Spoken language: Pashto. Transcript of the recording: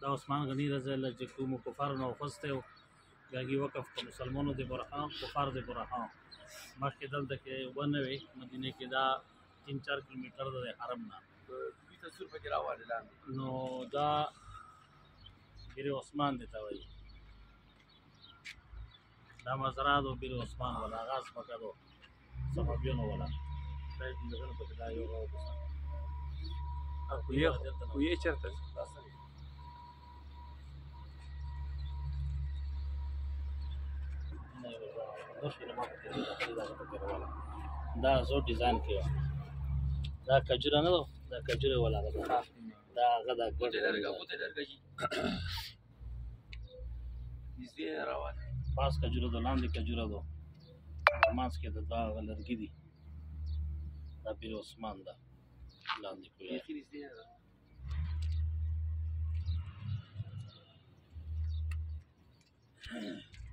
دا عثمان غني رضی الله چې کوم کفار نه وخسته او باقي وقف په مسلمانانو د برهان کفار د برهان مخکې دلته کې ونه وي مدینه کې دا 3-4 کیلومتر د حرم نه تصویر پکې راوړل لاندې نو دا بیر عثمان دی ته وایي دا مزرعه دو بیر عثمان ولا غاز پکړو صحابیونو ولا دا دغه په دا یو او خو یې چرته دا زو ډیزاین کړو دا کجوره نه دا کجوره ولا دا غدا کوته درګه نږدې راوړل پاس کجوره دو لاندې کجوره دو ماس کې دا لرګي دي دا پیر عثمان دا لاندې کوي